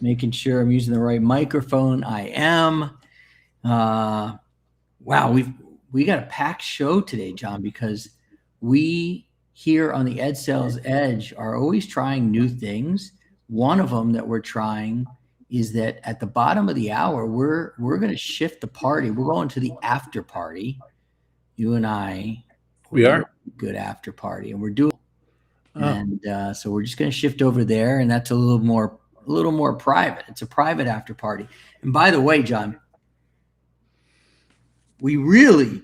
Making sure I'm using the right microphone. I am. Wow, we got a packed show today, John, because we here on the Ed Sales Edge are always trying new things. One of them that we're trying is that at the bottom of the hour, we're going to shift the party. We're going to the after party. You and I, We are good after party, and we're doing. And so we're just going to shift over there, and that's a little more private. It's a private after party. And by the way, John, we really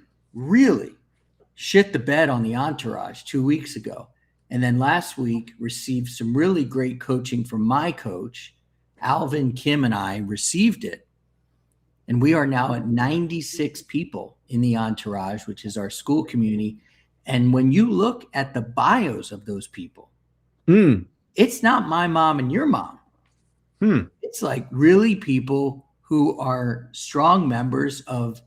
shit the bed on the entourage 2 weeks ago. And then last week received some really great coaching from my coach. Alvin, Kim, and I received it. And we are now at 96 people in the entourage, which is our school community. And when you look at the bios of those people, it's not my mom and your mom. It's like really people who are strong members of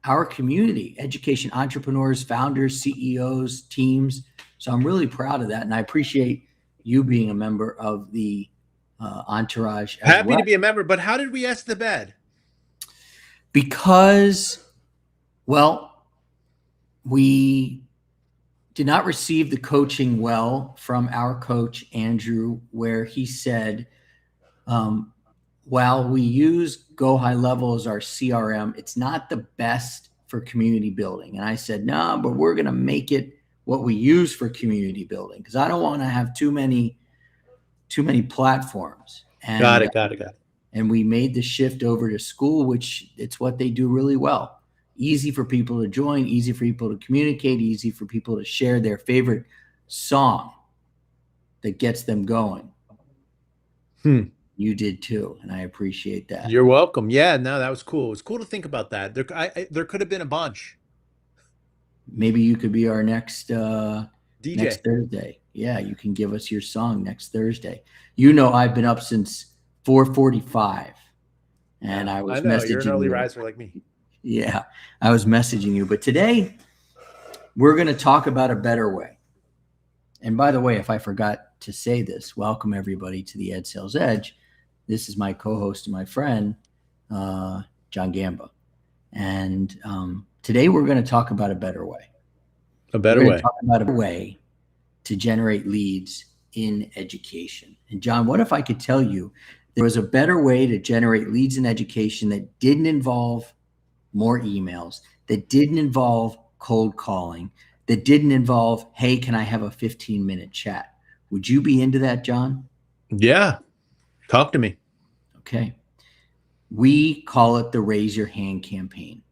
our community, education, entrepreneurs, founders, CEOs, teams. So I'm really proud of that. And I appreciate you being a member of the entourage. Happy to be a member. But how did we ask the bed? Because, well, we did not receive the coaching well from our coach, Andrew, where he said, while we use Go High Level as our CRM, it's not the best for community building. And I said, no, but we're going to make it what we use for community building because I don't want to have too many platforms. And, got it. And we made the shift over to school, which it's what they do really well. Easy for people to join, easy for people to communicate, easy for people to share their favorite song that gets them going. You did too, and I appreciate that. You're welcome. Yeah, no, that was cool. It was cool to think about that. There could have been a bunch. Maybe you could be our next DJ next Thursday. Yeah, you can give us your song next Thursday. You know, I've been up since 4:45, and I was messaging you're an early you. riser like me. Yeah, I was messaging you. But today, we're going to talk about a better way. And by the way, if I forgot to say this, welcome everybody to the Ed Sales Edge. This is my co-host and my friend, John Gamba. And today we're going to talk about a better way. We're going to talk about a way to generate leads in education. And John, what if I could tell you there was a better way to generate leads in education that didn't involve more emails, that didn't involve cold calling, that didn't involve, hey, can I have a 15-minute chat? Would you be into that, John? Yeah. Talk to me. Okay. We call it the Raise Your Hand campaign.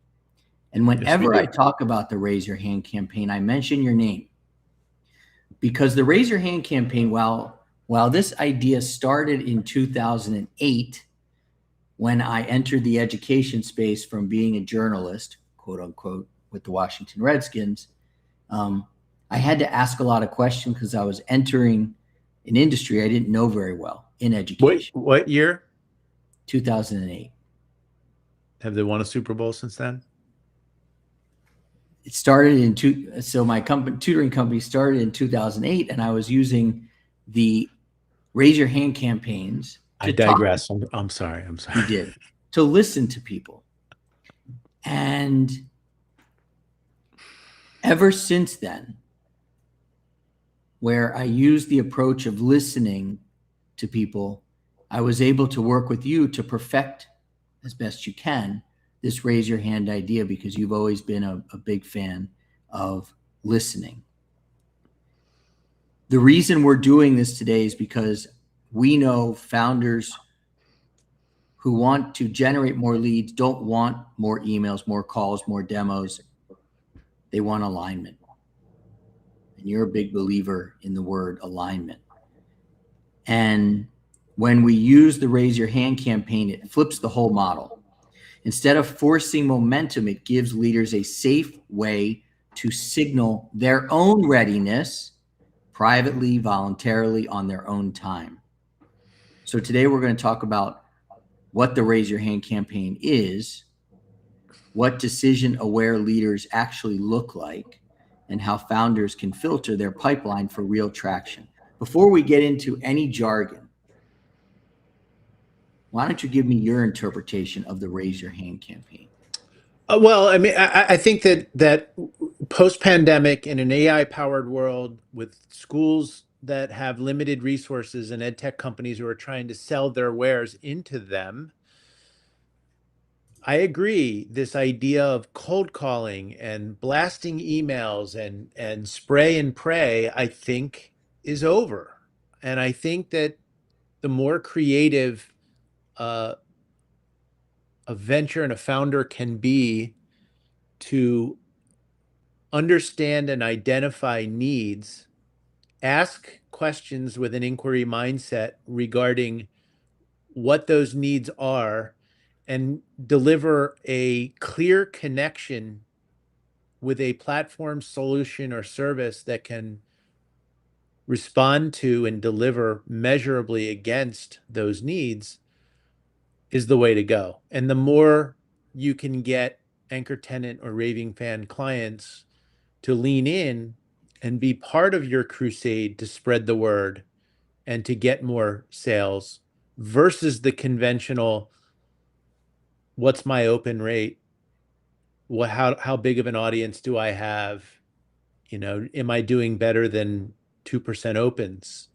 And whenever I talk about the Raise Your Hand campaign, I mention your name. Because the Raise Your Hand campaign, while this idea started in 2008, when I entered the education space from being a journalist, quote unquote, with the Washington Redskins, I had to ask a lot of questions because I was entering an industry I didn't know very well in education. What year? 2008. Have they won a Super Bowl since then? It started so my tutoring company started in 2008, and I was using the Raise Your Hand campaigns. I digress. I'm sorry. You did. To listen to people. And ever since then, where I used the approach of listening to people, I was able to work with you to perfect as best you can this Raise Your Hand idea because you've always been a big fan of listening. The reason we're doing this today is because we know founders who want to generate more leads don't want more emails, more calls, more demos. They want alignment. And you're a big believer in the word alignment. And when we use the Raise Your Hand campaign, it flips the whole model. Instead of forcing momentum, it gives leaders a safe way to signal their own readiness privately, voluntarily, on their own time. So today we're going to talk about what the Raise Your Hand campaign is, what decision-aware leaders actually look like, and how founders can filter their pipeline for real traction. Before we get into any jargon, Why don't you give me your interpretation of the Raise Your Hand campaign? Well, I mean, I think that post-pandemic in an AI-powered world with schools that have limited resources and ed tech companies who are trying to sell their wares into them, I agree. This idea of cold calling and blasting emails and spray and pray, I think, is over. And I think that the more creative uh, a venture and a founder can be to understand and identify needs, ask questions with an inquiry mindset regarding what those needs are, and deliver a clear connection with a platform solution or service that can respond to and deliver measurably against those needs is the way to go. And the more you can get anchor tenant or raving fan clients to lean in and be part of your crusade to spread the word and to get more sales versus the conventional, what's my open rate? How big of an audience do I have? Am I doing better than 2% opens?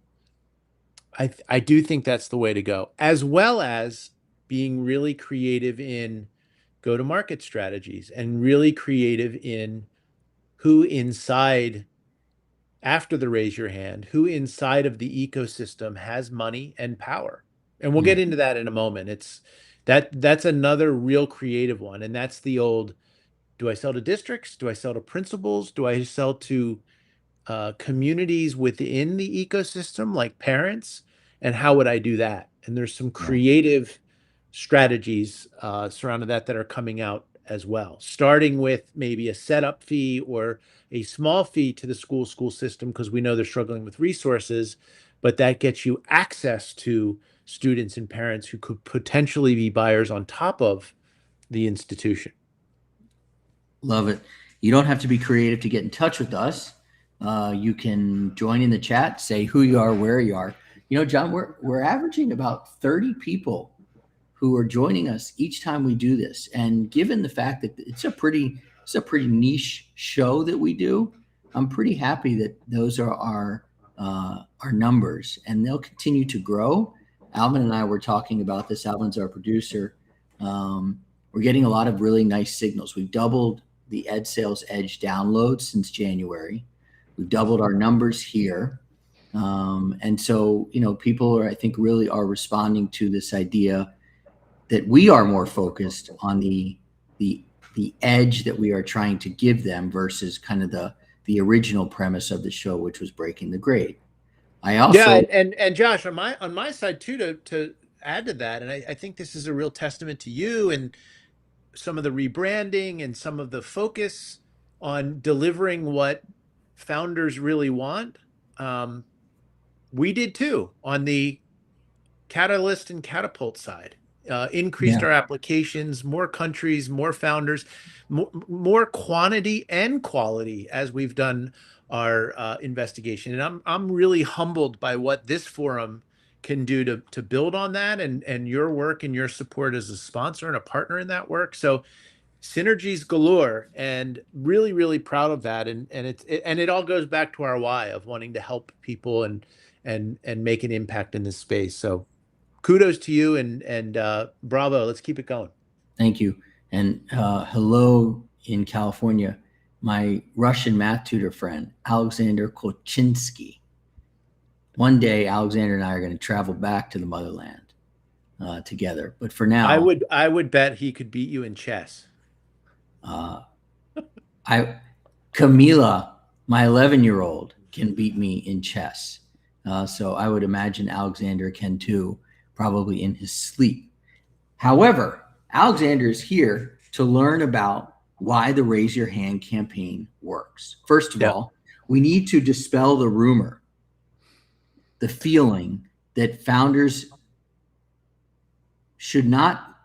I do think that's the way to go, as well as being really creative in go-to-market strategies and really creative in who inside, after the raise your hand, who inside of the ecosystem has money and power. And we'll get into that in a moment. That's another real creative one. And that's the old, do I sell to districts? Do I sell to principals? Do I sell to communities within the ecosystem, like parents? And how would I do that? And there's some Yeah. creative strategies surrounding that are coming out as well, starting with maybe a setup fee or a small fee to the school system, because we know they're struggling with resources, but that gets you access to students and parents who could potentially be buyers on top of the institution. Love it. You don't have to be creative to get in touch with us. You can join in the chat, say who you are, where you are. John, we're averaging about 30 people who are joining us each time we do this. And given the fact that it's a pretty niche show that we do, I'm pretty happy that those are our numbers, and they'll continue to grow. Alvin and I were talking about this. Alvin's our producer. We're getting a lot of really nice signals. We've doubled the Ed Sales Edge downloads since January. We've doubled our numbers here. And so, people I think really are responding to this idea that we are more focused on the edge that we are trying to give them versus kind of the original premise of the show, which was breaking the grade. I also and Josh, on my side too, to add to that, and I think this is a real testament to you and some of the rebranding and some of the focus on delivering what founders really want. We did too on the Catalyst and Catapult side. Increased our applications, more countries, more founders, more quantity and quality as we've done our investigation. And I'm really humbled by what this forum can do to build on that, and your work and your support as a sponsor and a partner in that work. So synergies galore, and really, really proud of that. And it all goes back to our why of wanting to help people and make an impact in this space. So kudos to you, and bravo. Let's keep it going. Thank you. And hello in California, my Russian math tutor friend, Alexander Kochinsky. One day, Alexander and I are going to travel back to the motherland together. But for now, I would bet he could beat you in chess. Camila, my 11-year-old, can beat me in chess. So I would imagine Alexander can too, probably in his sleep. However, Alexander is here to learn about why the Raise Your Hand campaign works. First of all, we need to dispel the rumor, the feeling that founders should not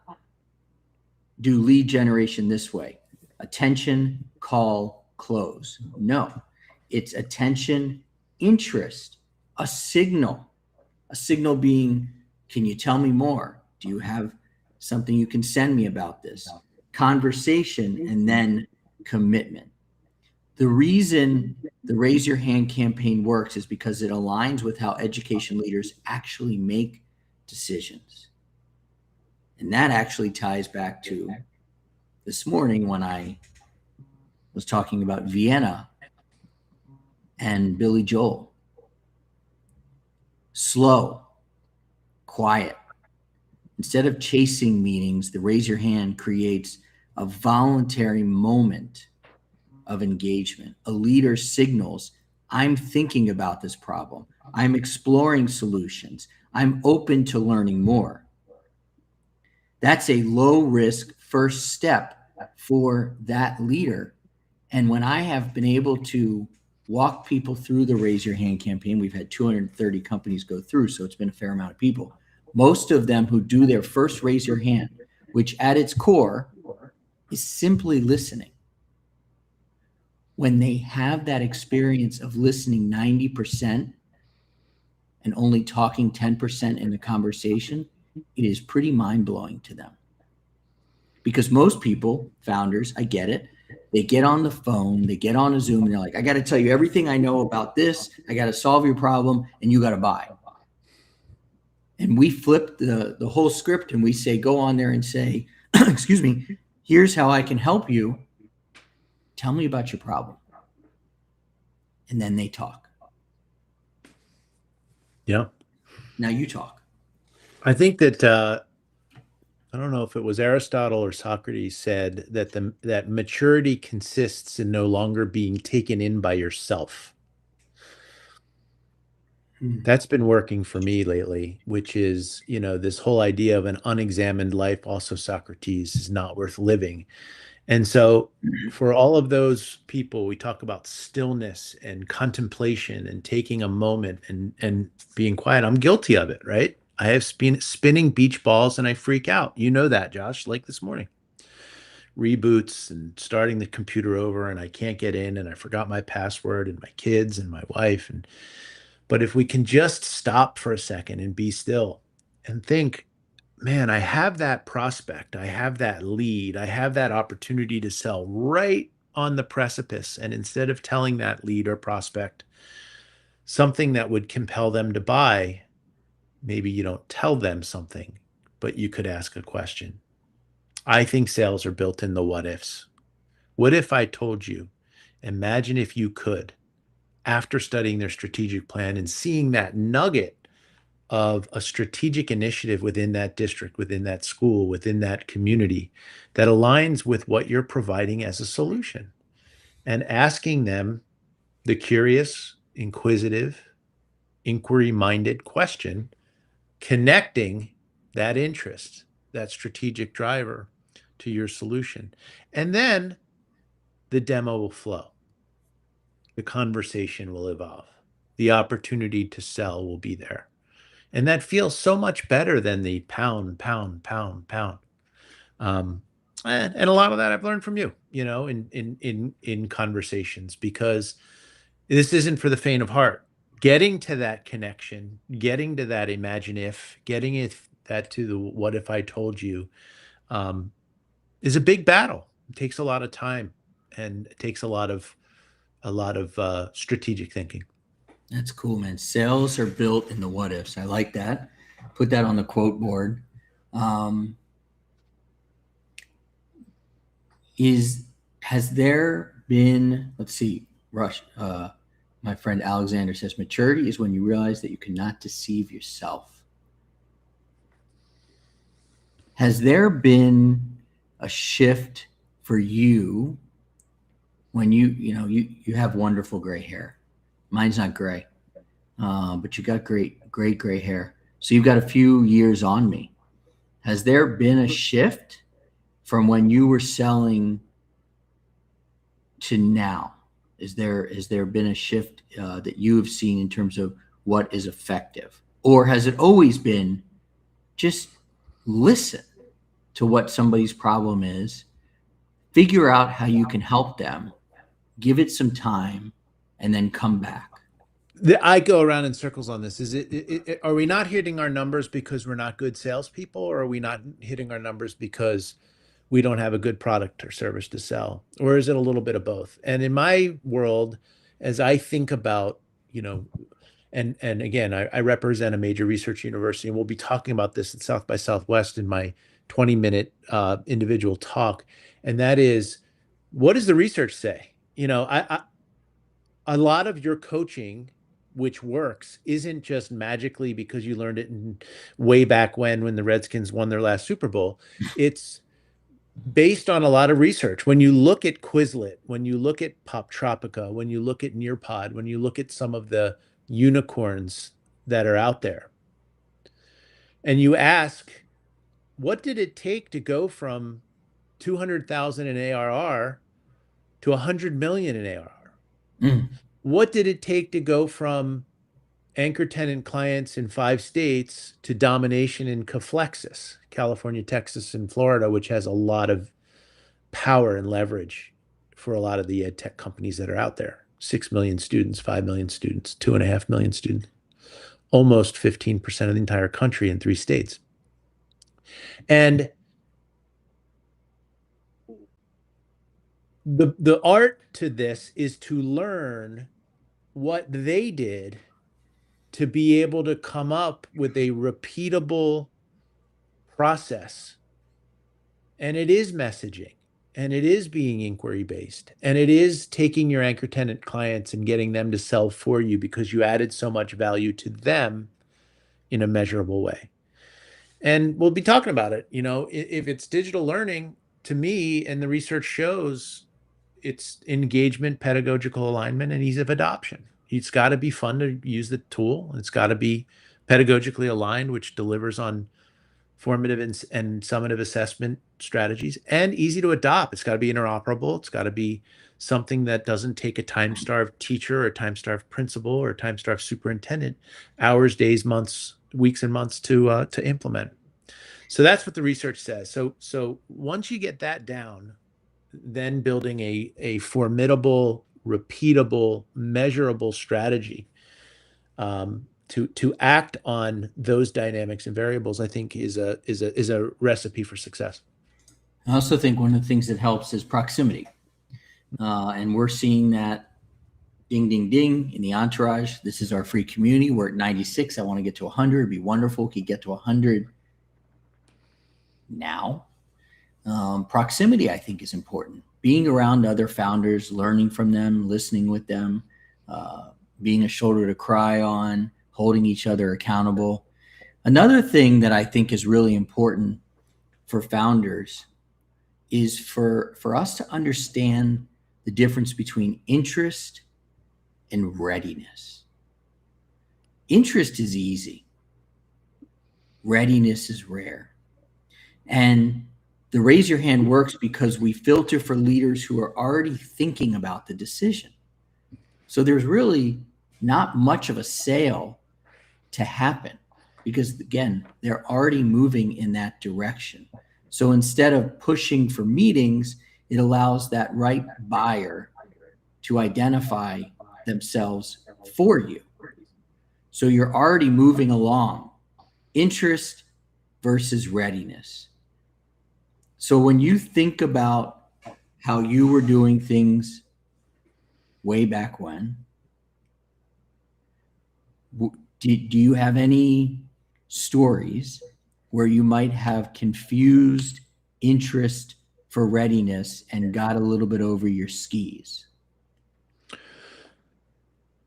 do lead generation this way. Attention, call, close. No, it's attention, interest, a signal being, can you tell me more? Do you have something you can send me about this? Conversation and then commitment. The reason the Raise Your Hand campaign works is because it aligns with how education leaders actually make decisions. And that actually ties back to this morning when I was talking about Vienna and Billy Joel. Slow, quiet. Instead of chasing meetings, the Raise Your Hand creates a voluntary moment of engagement. A leader signals, I'm thinking about this problem. I'm exploring solutions. I'm open to learning more. That's a low risk first step for that leader. And when I have been able to walk people through the Raise Your Hand campaign, we've had 230 companies go through, so it's been a fair amount of people. Most of them who do their first Raise Your Hand, which at its core is simply listening. When they have that experience of listening 90% and only talking 10% in the conversation, it is pretty mind-blowing to them. Because most people, founders, I get it, they get on the phone, they get on a Zoom, and they're like, I got to tell you everything I know about this. I got to solve your problem, and you got to buy. And we flip the whole script, and we say, go on there and say, excuse me, here's how I can help you. Tell me about your problem. And then they talk. Yeah. Now you talk. I think that I don't know if it was Aristotle or Socrates said that that maturity consists in no longer being taken in by yourself. That's been working for me lately, which is, this whole idea of an unexamined life, also Socrates, is not worth living. And so for all of those people, we talk about stillness and contemplation and taking a moment and being quiet. I'm guilty of it, right? I have spinning beach balls and I freak out. You know that, Josh, like this morning. Reboots and starting the computer over and I can't get in and I forgot my password and my kids and my wife. But if we can just stop for a second and be still and think, man, I have that prospect, I have that lead, I have that opportunity to sell right on the precipice. And instead of telling that lead or prospect something that would compel them to buy, maybe you don't tell them something, but you could ask a question. I think sales are built in the what ifs. What if I told you, imagine if you could, after studying their strategic plan and seeing that nugget of a strategic initiative within that district, within that school, within that community that aligns with what you're providing as a solution, and asking them the curious, inquisitive, inquiry-minded question, connecting that interest, that strategic driver to your solution. And then the demo will flow. The conversation will evolve. The opportunity to sell will be there. And that feels so much better than the pound, pound, pound, pound. And a lot of that I've learned from you, in conversations, because this isn't for the faint of heart. Getting to that connection, getting to that imagine if, that to the what if I told you, is a big battle. It takes a lot of time and it takes a lot of strategic thinking. That's cool, man. Sales are built in the what ifs. I like that. Put that on the quote board. Has there been, let's see, Rush, my friend Alexander says, maturity is when you realize that you cannot deceive yourself. Has there been a shift for you when you have wonderful gray hair? Mine's not gray, but you got great gray hair. So you've got a few years on me. Has there been a shift from when you were selling to now? Has there been a shift that you have seen in terms of what is effective? Or has it always been just listen to what somebody's problem is, figure out how you can help them, give it some time, and then come back? I go around in circles on this. Are we not hitting our numbers because we're not good salespeople, or are we not hitting our numbers because we don't have a good product or service to sell? Or is it a little bit of both? And in my world, as I think about, you know, and again, I represent a major research university, and we'll be talking about this at South by Southwest in my 20-minute individual talk. And that is, what does the research say? A lot of your coaching, which works, isn't just magically because you learned it in way back when the Redskins won their last Super Bowl. It's based on a lot of research. When you look at Quizlet, when you look at Poptropica, when you look at Nearpod, when you look at some of the unicorns that are out there, and you ask, what did it take to go from 200,000 in ARR to 100 million in ARR? Mm. What did it take to go from anchor tenant clients in 5 states to domination in Coflexis, California, Texas, and Florida, which has a lot of power and leverage for a lot of the ed tech companies that are out there? 6 million students, 5 million students, 2.5 million students, almost 15% of the entire country in 3 states. And the art to this is to learn what they did to be able to come up with a repeatable process. And it is messaging, and it is being inquiry based, and it is taking your anchor tenant clients and getting them to sell for you because you added so much value to them in a measurable way. And we'll be talking about it. If it's digital learning, to me, and the research shows, it's engagement, pedagogical alignment, and ease of adoption. It's got to be fun to use the tool. It's got to be pedagogically aligned, which delivers on formative and summative assessment strategies, and easy to adopt. It's got to be interoperable. It's got to be something that doesn't take a time-starved teacher or a time-starved principal or a time-starved superintendent hours, days, months, weeks, and months to implement. So that's what the research says. So once you get that down, then building a formidable, repeatable, measurable strategy to act on those dynamics and variables, I think is a recipe for success. I also think one of the things that helps is proximity. And we're seeing that ding, ding, ding in the entourage. This is our free community. We're at 96. I want to get to 100. It'd be wonderful if we could get to 100 now. Proximity, I think, is important. Being around other founders, learning from them, listening with them, being a shoulder to cry on, holding each other accountable. Another thing that I think is really important for founders is for us to understand the difference between interest and readiness. Interest is easy. Readiness is rare. And the raise your hand works because we filter for leaders who are already thinking about the decision. So there's really not much of a sale to happen because, again, they're already moving in that direction. So instead of pushing for meetings, it allows that right buyer to identify themselves for you. So you're already moving along. Interest versus readiness. So when you think about how you were doing things way back when, do you have any stories where you might have confused interest for readiness and got a little bit over your skis?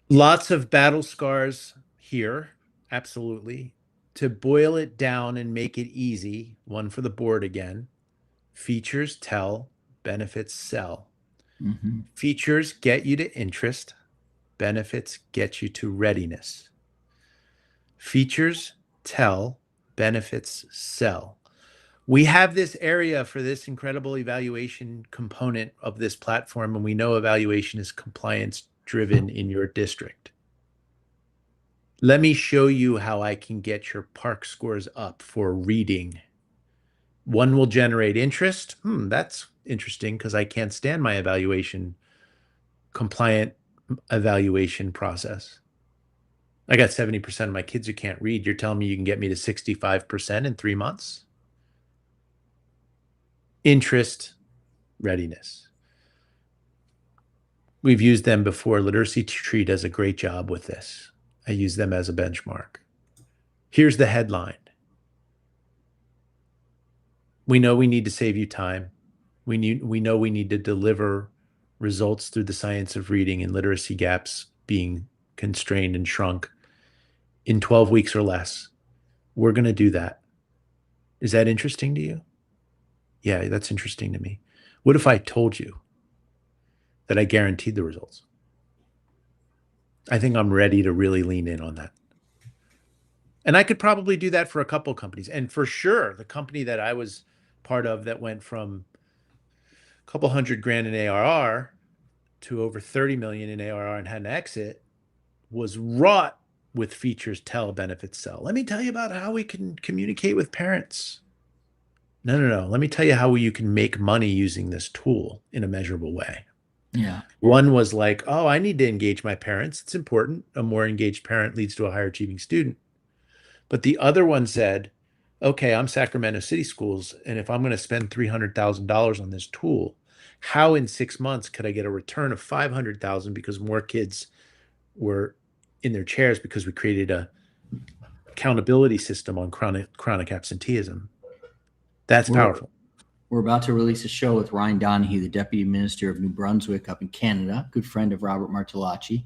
Lots of battle scars here, absolutely. To boil it down and make it easy, one for the board again: features tell, benefits sell. Mm-hmm. Features get you to interest, benefits get you to readiness. Features tell, benefits sell. We have this area for this incredible evaluation component of this platform, and we know evaluation is compliance driven in your district. Let me show you how I can get your park scores up for reading. One will generate interest. That's interesting because I can't stand my compliant evaluation process. I got 70% of my kids who can't read. You're telling me you can get me to 65% in 3 months? Interest, readiness. We've used them before. Literacy Tree does a great job with this. I use them as a benchmark. Here's the headline. We know we need to save you time. We know we need to deliver results through the science of reading and literacy gaps being constrained and shrunk in 12 weeks or less. We're going to do that. Is that interesting to you? Yeah, that's interesting to me. What if I told you that I guaranteed the results? I think I'm ready to really lean in on that. And I could probably do that for a couple companies. And for sure, the company that I was part of that went from a couple $100,000 in ARR to over 30 million in ARR and had an exit was wrought with features tell, benefits sell. Let me tell you about how we can communicate with parents. No. Let me tell you how you can make money using this tool in a measurable way. Yeah. One was like, oh, I need to engage my parents. It's important. A more engaged parent leads to a higher achieving student. But the other one said, okay, I'm Sacramento City Schools, and if I'm going to spend $300,000 on this tool, how in 6 months could I get a return of $500,000 because more kids were in their chairs because we created a accountability system on chronic absenteeism? That's powerful. We're about to release a show with Ryan Donahue, the Deputy Minister of New Brunswick up in Canada, good friend of Robert Martellacci.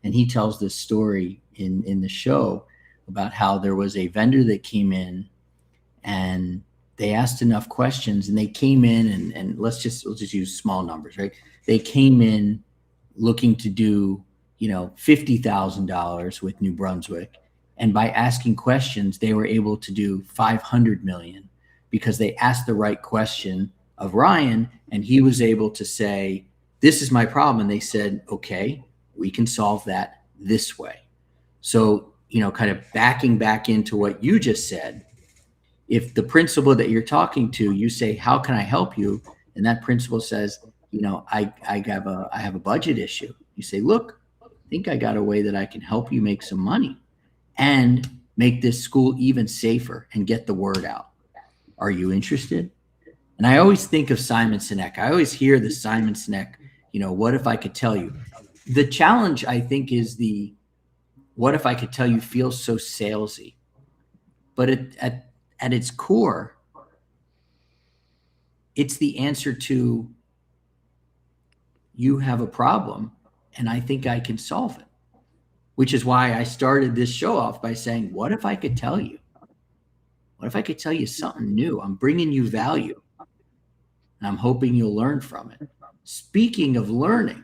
And he tells this story in the show about how there was a vendor that came in and they asked enough questions, and they came in and let's just use small numbers, right? They came in looking to do, $50,000 with New Brunswick. And by asking questions, they were able to do 500 million because they asked the right question of Ryan, and he was able to say, this is my problem. And they said, okay, we can solve that this way. So, kind of backing back into what you just said, if the principal that you're talking to, you say, how can I help you? And that principal says, I have a budget issue. You say, look, I think I got a way that I can help you make some money and make this school even safer and get the word out. Are you interested? And I always think of Simon Sinek. I always hear the Simon Sinek, what if I could tell you? The challenge, I think, is what if I could tell you feels so salesy. But at its core, it's the answer to, you have a problem and I think I can solve it, which is why I started this show off by saying, what if I could tell you? What if I could tell you something new? I'm bringing you value and I'm hoping you'll learn from it. Speaking of learning,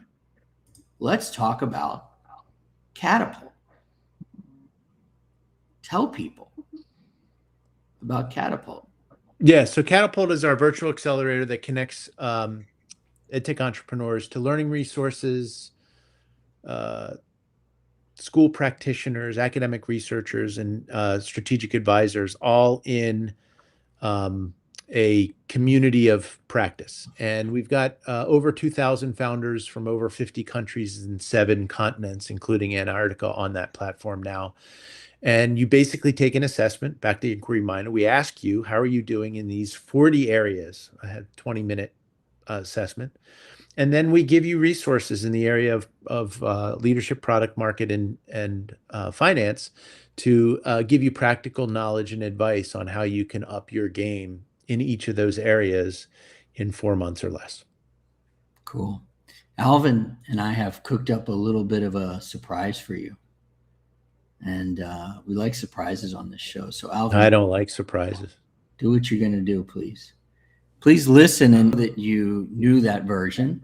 let's talk about Catapult. Tell people about Catapult. Yeah, so Catapult is our virtual accelerator that connects edtech entrepreneurs to learning resources, school practitioners, academic researchers, and strategic advisors, all in a community of practice. And we've got over 2,000 founders from over 50 countries and 7 continents, including Antarctica, on that platform now. And you basically take an assessment, back to Inquiry Minor. We ask you, how are you doing in these 40 areas? I had a 20-minute assessment. And then we give you resources in the area of leadership, product, market, and finance to give you practical knowledge and advice on how you can up your game in each of those areas in 4 months or less. Cool. Alvin and I have cooked up a little bit of a surprise for you. And we like surprises on this show. So Alvin, I don't like surprises. Do what you're going to do, please. Please listen and that you knew that version.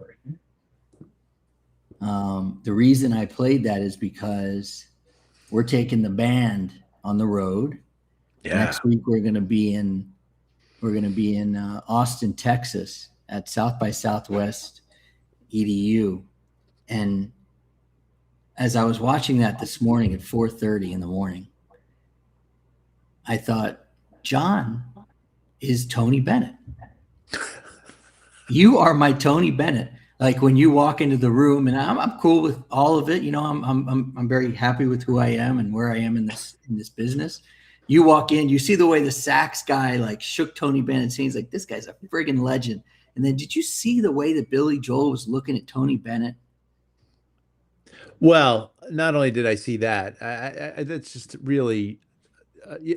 The reason I played that is because we're taking the band on the road. Yeah. Next week we're going to be in Austin, Texas at South by Southwest EDU. And as I was watching that this morning at 4:30 in the morning, I thought, John is Tony Bennett. You are my Tony Bennett. Like when you walk into the room, and I'm cool with all of it. You know, I'm very happy with who I am and where I am in this business. You walk in, you see the way the sax guy like shook Tony Bennett's hand. He's like, this guy's a friggin' legend. And then did you see the way that Billy Joel was looking at Tony Bennett? Well, not only did I see that, that's just really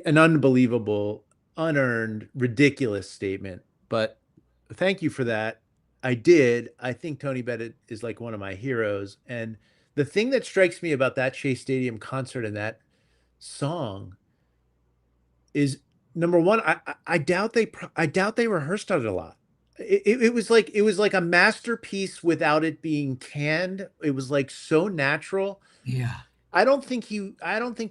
an unbelievable, unearned, ridiculous statement. But thank you for that. I did. I think Tony Bennett is like one of my heroes. And the thing that strikes me about that Shea Stadium concert and that song is number one, I doubt they rehearsed it a lot. It was like a masterpiece without it being canned. It was like so natural. Yeah. I don't think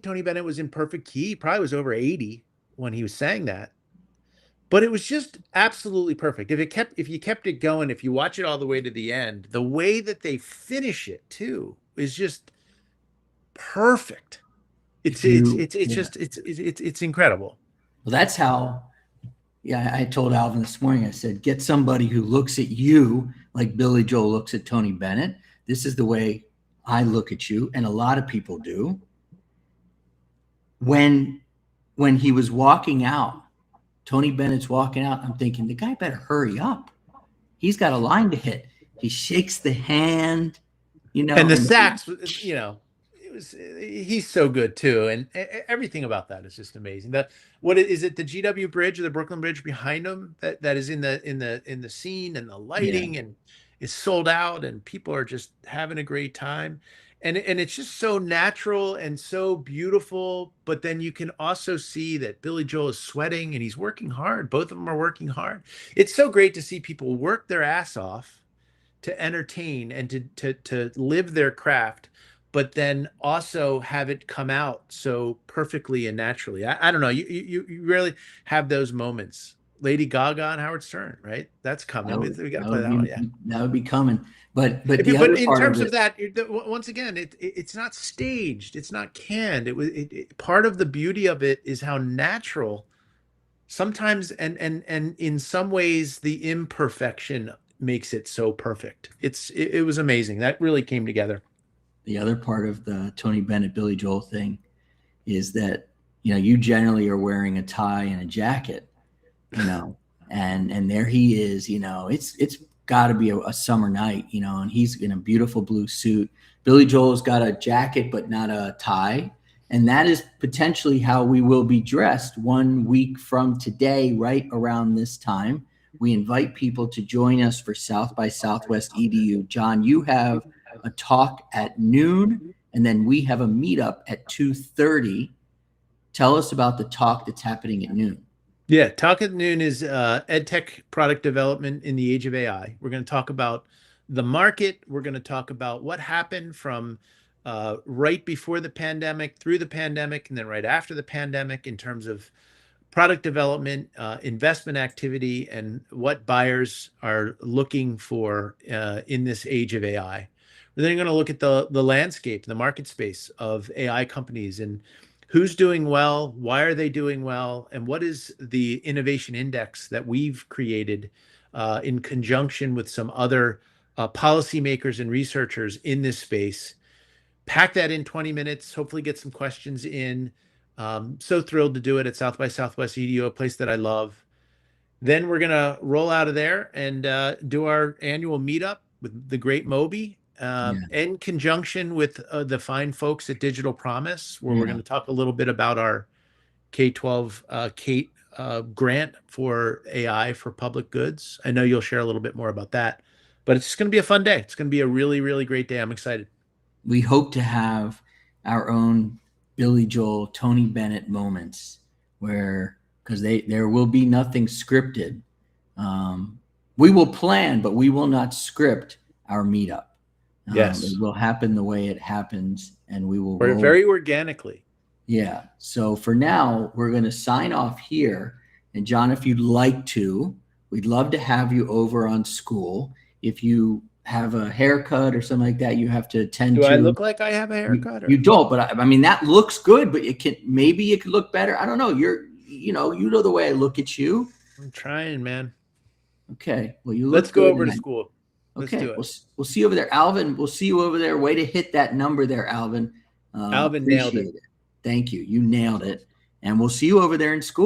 Tony Bennett was in perfect key. He probably was over 80 when he was saying that. But it was just absolutely perfect. If you kept it going, if you watch it all the way to the end, the way that they finish it too is just perfect. If you, yeah. It's incredible. Well, that's how, yeah, I told Alvin this morning, I said, get somebody who looks at you like Billy Joel looks at Tony Bennett. This is the way I look at you, and a lot of people do. When he was walking out, Tony Bennett's walking out, I'm thinking, the guy better hurry up. He's got a line to hit. He shakes the hand, you know. And the sax, you know, he's so good too, and everything about that is just amazing. That what is it? The GW Bridge or the Brooklyn Bridge behind him that is in the scene, and the lighting, and it's sold out, and people are just having a great time, and it's just so natural and so beautiful. But then you can also see that Billy Joel is sweating and he's working hard. Both of them are working hard. It's so great to see people work their ass off to entertain and to live their craft, but then also have it come out so perfectly and naturally. I don't know. You really have those moments. Lady Gaga and Howard Stern, right? That's coming. We got to play that one. Yeah, that would be coming. But but the other in part terms of of that, once again, it's not staged. It's not canned. Part of the beauty of it is how natural. Sometimes and in some ways the imperfection makes it so perfect. It was amazing. That really came together. the other part of the Tony Bennett, Billy Joel thing is that, you know, you generally are wearing a tie and a jacket, you know, and there he is, you know, it's got to be a summer night, you know, and he's in a beautiful blue suit. Billy Joel's got a jacket, but not a tie. And that is potentially how we will be dressed 1 week from today, right around this time. We invite people to join us for South by Southwest EDU. John, you have a talk at noon, and then we have a meetup at 2:30. Tell us about the talk that's happening at noon. Yeah, talk at noon is EdTech product development in the age of AI. We're going to talk about the market. We're going to talk about what happened from right before the pandemic, through the pandemic, and then right after the pandemic in terms of product development, investment activity, and what buyers are looking for in this age of AI. We're then going to look at the landscape, the market space of AI companies, and who's doing well, why are they doing well, and what is the innovation index that we've created in conjunction with some other policymakers and researchers in this space. Pack that in 20 minutes, hopefully get some questions in. So thrilled to do it at South by Southwest EDU, a place that I love. Then we're going to roll out of there and do our annual meetup with the great Moby in conjunction with the fine folks at Digital Promise, where we're going to talk a little bit about our K-12 Kate grant for AI for public goods. I know you'll share a little bit more about that, but it's just going to be a fun day. It's going to be a really, really great day. I'm excited. We hope to have our own Billy Joel, Tony Bennett moments where, because there will be nothing scripted. We will plan, but we will not script our meetup. Yes. It will happen the way it happens, and we will roll very organically. Yeah. So for now, we're going to sign off here. And John, if you'd like to, we'd love to have you over on School. If you have a haircut or something like that, you have to attend to. Do I look like I have a haircut? You don't, but I mean, that looks good, but maybe it could look better. I don't know. You know the way I look at you. I'm trying, man. Okay. Well, let's go over to School. Let's Okay, do it. we'll see you over there, Alvin. We'll see you over there. Way to hit that number there, Alvin. Alvin nailed it. Appreciate it. Thank you. You nailed it. And we'll see you over there in school.